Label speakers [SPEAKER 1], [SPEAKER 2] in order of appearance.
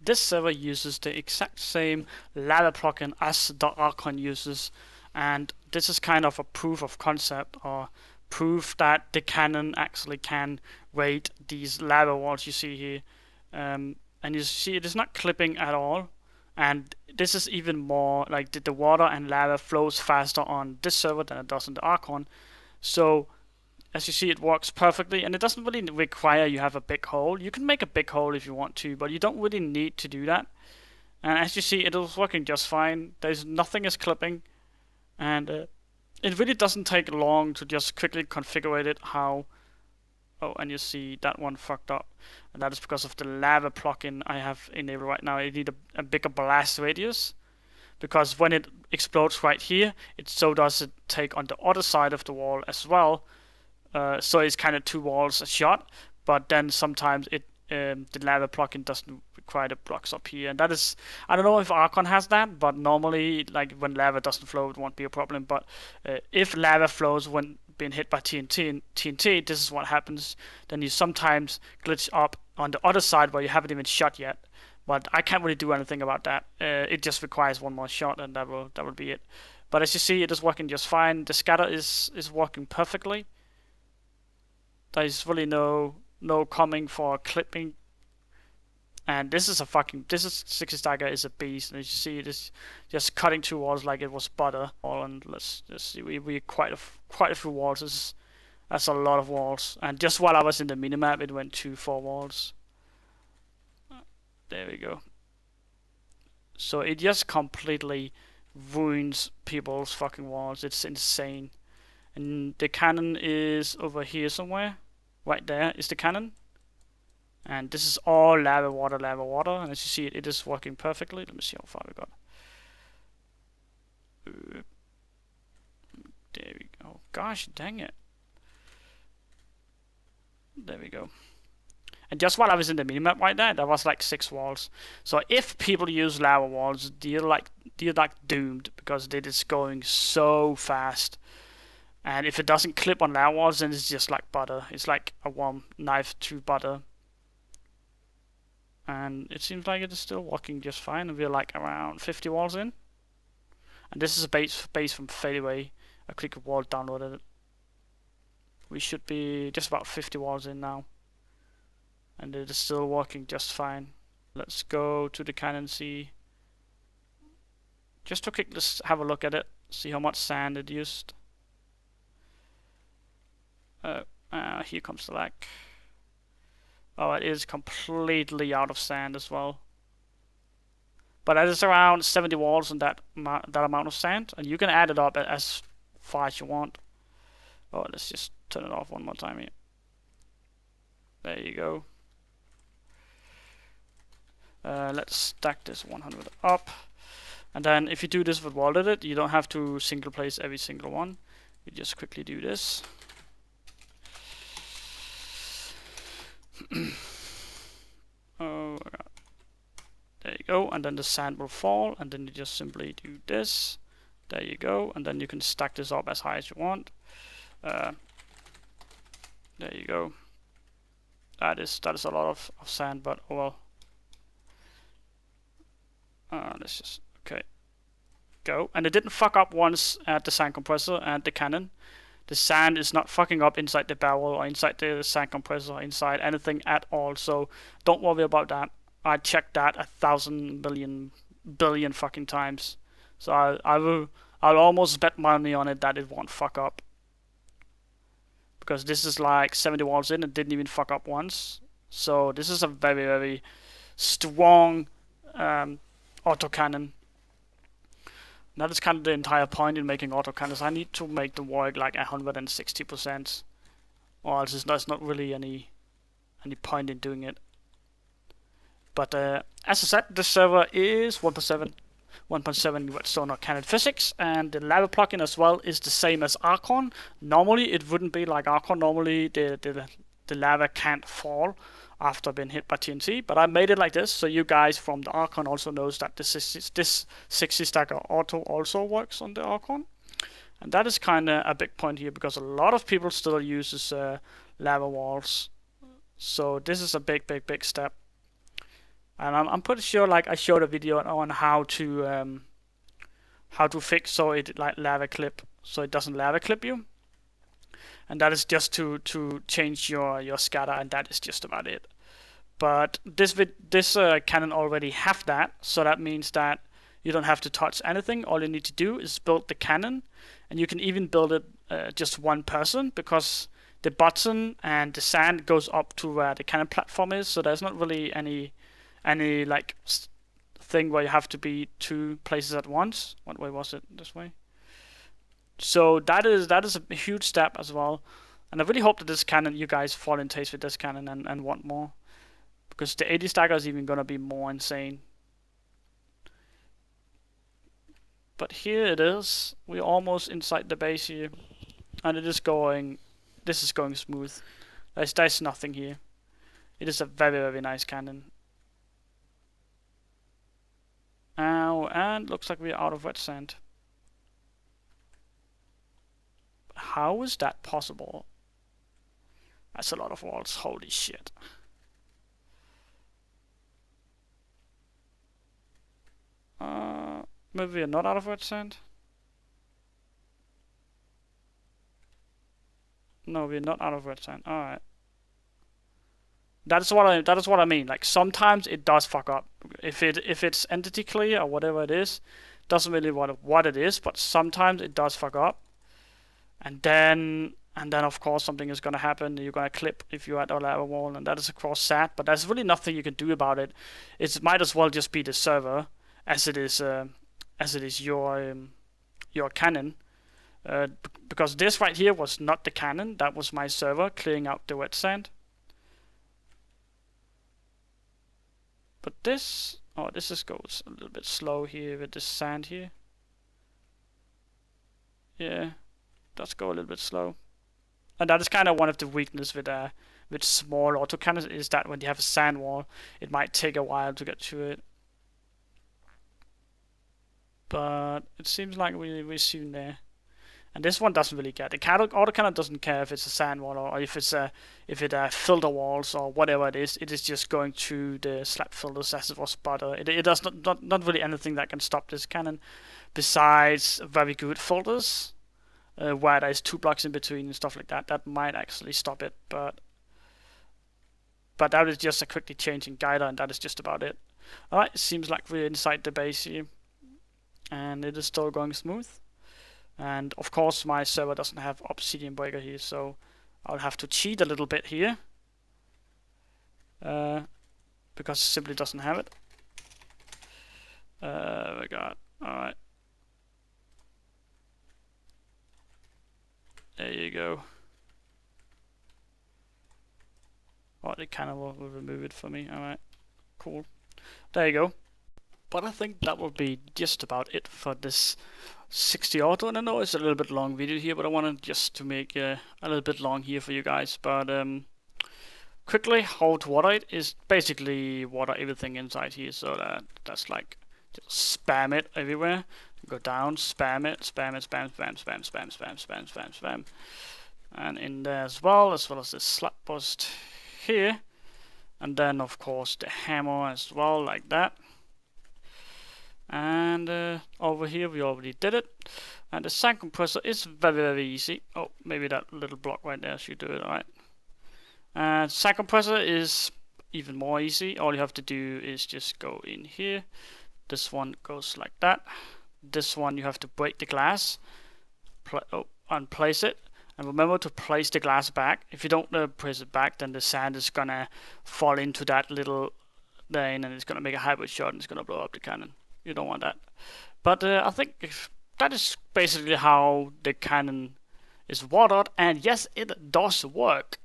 [SPEAKER 1] this server uses the exact same lava plugin as the Archon uses, and this is kind of a proof of concept, or proof that the cannon actually can raid these lava walls you see here. And you see it is not clipping at all, and this is even more like the water and lava flows faster on this server than it does on the Archon. So as you see, it works perfectly, and it doesn't really require you have a big hole. You can make a big hole if you want to, but you don't really need to do that. And as you see, it is working just fine. There's nothing is clipping, and it really doesn't take long to just quickly configure it how. Oh, and you see that one fucked up, and that is because of the lava plugin I have enabled right now. I need a bigger blast radius, because when it explodes right here, so does it take on the other side of the wall as well. So it's kind of two walls a shot, but then sometimes the lava plugin doesn't require the blocks up here, and that is, I don't know if Archon has that, but normally, like when lava doesn't flow, it won't be a problem. But if lava flows when being hit by TNT, this is what happens. Then you sometimes glitch up on the other side where you haven't even shot yet. But I can't really do anything about that. It just requires one more shot, and that will be it. But as you see, it is working just fine. The scatter is working perfectly. There is really no coming for clipping, and this is 60 stagger is a beast. And as you see, it is just cutting two walls like it was butter. And let's just see, we quite a few walls. That's a lot of walls. And just while I was in the minimap, it went to 4 walls. There we go. So it just completely ruins people's fucking walls. It's insane. And the cannon is over here somewhere. Right there is the cannon. And this is all lava water. And as you see, it is working perfectly. Let me see how far we got. There we go. Gosh dang it. There we go. And just while I was in the minimap right there was like 6 walls. So if people use lava walls, they're like doomed, because it is going so fast. And if it doesn't clip on lava walls, then it's just like butter. It's like a warm knife to butter. And it seems like it is still working just fine. And we're like around 50 walls in. And this is a base from Fadeaway. I click a wall, downloaded it. We should be just about 50 walls in now. And it is still working just fine. Let's go to the cannon, see. Just to quickly have a look at it. See how much sand it used. Here comes the lag. Oh, it is completely out of sand as well. But that is around 70 walls on that amount of sand, and you can add it up as far as you want. Oh, let's just turn it off one more time here. There you go. Let's stack this 100 up, and then if you do this with wall edit, you don't have to single place every single one. You just quickly do this. Oh, there you go, and then the sand will fall, and then you just simply do this. There you go, and then you can stack this up as high as you want. There you go. That is a lot of sand, but oh well. Let's just go, and it didn't fuck up once at the sand compressor and the cannon. The sand is not fucking up inside the barrel or inside the sand compressor or inside anything at all, so don't worry about that. I checked that 1,000 billion fucking times, so I'll almost bet money on it that it won't fuck up, because this is like 70 walls in and didn't even fuck up once. So this is a very, very strong autocannon. That is kind of the entire point in making autocannons. I need to make them work like 160%, or else there's not really any point in doing it. But as I said, this server is 1.7 redstone or cannon physics, and the lava plugin as well is the same as Archon. Normally it wouldn't be like Archon. Normally the lava can't fall after being hit by TNT, but I made it like this so you guys from the Archon also knows that this 60 stacker auto also works on the Archon. And that is kind of a big point here, because a lot of people still uses lava walls. So this is a big step. And I'm pretty sure, like, I showed a video on how to fix so it like lava clip, so it doesn't lava clip you. And that is just to change your scatter, and that is just about it. But this cannon already have that, so that means that you don't have to touch anything. All you need to do is build the cannon, and you can even build it just one person, because the button and the sand goes up to where the cannon platform is. So there's not really any like thing where you have to be two places at once. What way was it? This way. So that is a huge step as well, and I really hope that this cannon, you guys fall in taste with this cannon and want more, because the 80 stagger is even gonna be more insane. But here it is. We're almost inside the base here, and it is going. This is going smooth. There's nothing here. It is a very, very nice cannon. Ow, and looks like we're out of wet sand. How is that possible? That's a lot of walls. Holy shit. Maybe we're not out of wet sand? No, we're not out of wet sand. Alright. That is what I mean. Like, sometimes it does fuck up. If it's entity clear or whatever it is, doesn't really matter what it is, but sometimes it does fuck up. And then of course something is gonna happen. You're gonna clip if you're at a lava wall, and that is of course sad, but there's really nothing you can do about it. It might as well just be the server, as it is your cannon. Because this right here was not the cannon, that was my server clearing out the wet sand. But this goes a little bit slow here with this sand here. Yeah, does go a little bit slow. And that is kind of one of the weaknesses with small autocannons, is that when you have a sand wall, it might take a while to get to it. But it seems like we're soon there. And this one doesn't really care. The autocannon doesn't care if it's a sand wall or if it's filter walls or whatever it is. It is just going through the slab filters as it was butter. It does not really anything that can stop this cannon, besides very good filters, where there's 2 blocks in between and stuff like that. That might actually stop it, but that is just a quickly changing guider, and that is just about it. Alright, it seems like we're inside the base here, and it is still going smooth. And of course my server doesn't have obsidian breaker here, so I'll have to cheat a little bit here, because it simply doesn't have it. Oh my god. Alright. There you go. Oh, the cannon will remove it for me. Alright. Cool. There you go. But I think that will be just about it for this 60 auto. And I know it's a little bit long video here, but I wanted just to make a little bit long here for you guys. But quickly, how to water it is basically water everything inside here. So that's like just spam it everywhere. Go down, spam it, spam, spam, spam, spam, spam, spam. And in there as well as the slab post here. And then of course the hammer as well, like that. And over here we already did it. And the sand compressor is very, very easy. Oh, maybe that little block right there should do it. Alright. And sand compressor is even more easy. All you have to do is just go in here. This one goes like that. This one you have to break the glass, and place it. And remember to place the glass back. If you don't place it back, then the sand is gonna fall into that little lane, and it's gonna make a hybrid shot, and it's gonna blow up the cannon. You don't want that. But I think that is basically how the cannon is watered, and yes, it does work.